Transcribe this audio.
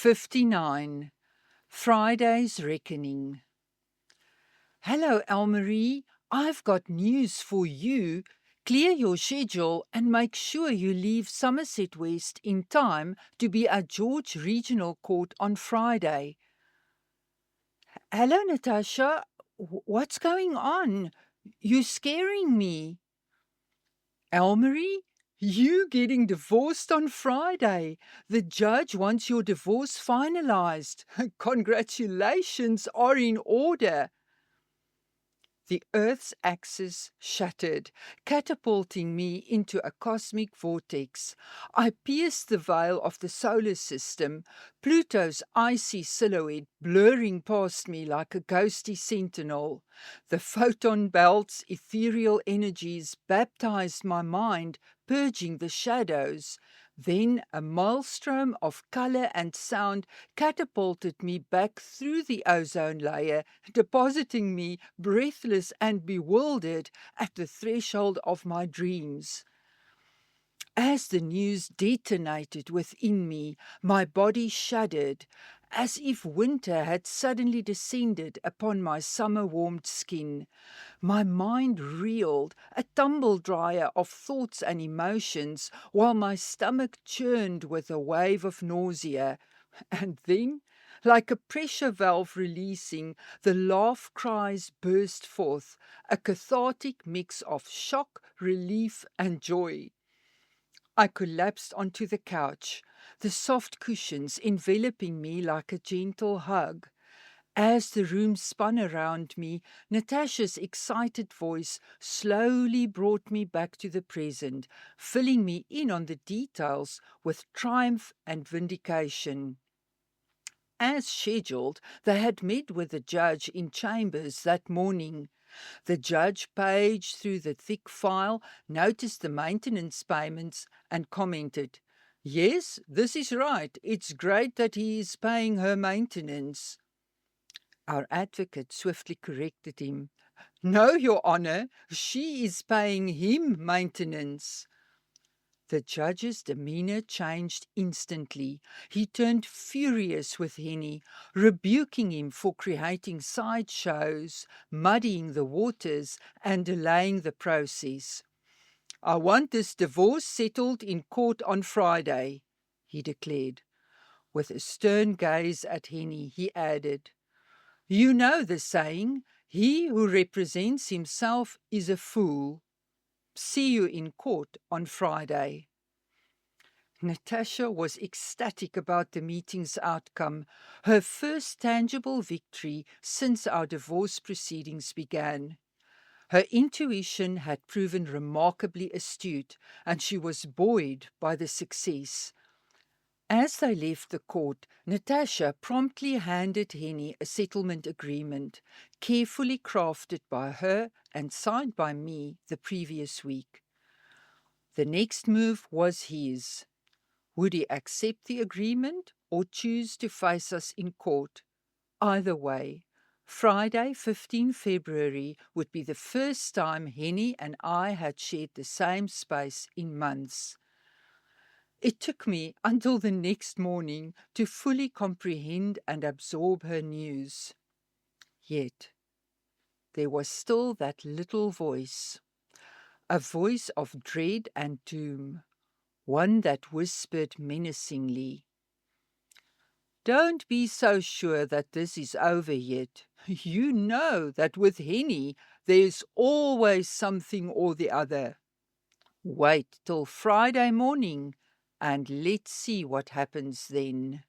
59. Friday's Reckoning. Hello, Elmarie. I've got news for you. Clear your schedule and make sure you leave Somerset West in time to be at George Regional Court on Friday. Hello, Natasha. What's going on? You're scaring me. Elmarie, you getting divorced on Friday. The judge wants your divorce finalized. Congratulations are in order. The Earth's axis shattered, catapulting me into a cosmic vortex. I pierced the veil of the solar system, Pluto's icy silhouette blurring past me like a ghostly sentinel. The photon belt's ethereal energies baptized my mind, purging the shadows. Then a maelstrom of color and sound catapulted me back through the ozone layer, depositing me breathless and bewildered at the threshold of my dreams. As the news detonated within me, my body shuddered, as if winter had suddenly descended upon my summer-warmed skin. My mind reeled, a tumble-dryer of thoughts and emotions, while my stomach churned with a wave of nausea. And then, like a pressure valve releasing, the laugh cries burst forth, a cathartic mix of shock, relief, and joy. I collapsed onto the couch, the soft cushions enveloping me like a gentle hug. As the room spun around me, Natasha's excited voice slowly brought me back to the present, filling me in on the details with triumph and vindication. As scheduled, they had met with the judge in chambers that morning. The judge paged through the thick file, noticed the maintenance payments, and commented, "Yes, this is right. It's great that he is paying her maintenance." Our advocate swiftly corrected him. "No, Your Honour, she is paying him maintenance." The judge's demeanour changed instantly. He turned furious with Henny, rebuking him for creating sideshows, muddying the waters, and delaying the process. "I want this divorce settled in court on Friday," he declared. With a stern gaze at Henny, he added, "You know the saying, he who represents himself is a fool. See you in court on Friday." Natasha was ecstatic about the meeting's outcome, her first tangible victory since our divorce proceedings began. Her intuition had proven remarkably astute, and she was buoyed by the success. As they left the court, Natasha promptly handed Henny a settlement agreement, carefully crafted by her and signed by me the previous week. The next move was his. Would he accept the agreement or choose to face us in court? Either way, Friday, 15 February, would be the first time Henny and I had shared the same space in months. It took me until the next morning to fully comprehend and absorb her news. Yet, there was still that little voice, a voice of dread and doom, one that whispered menacingly, "Don't be so sure that this is over yet. You know that with Henny there's always something or the other. Wait till Friday morning, and let's see what happens then."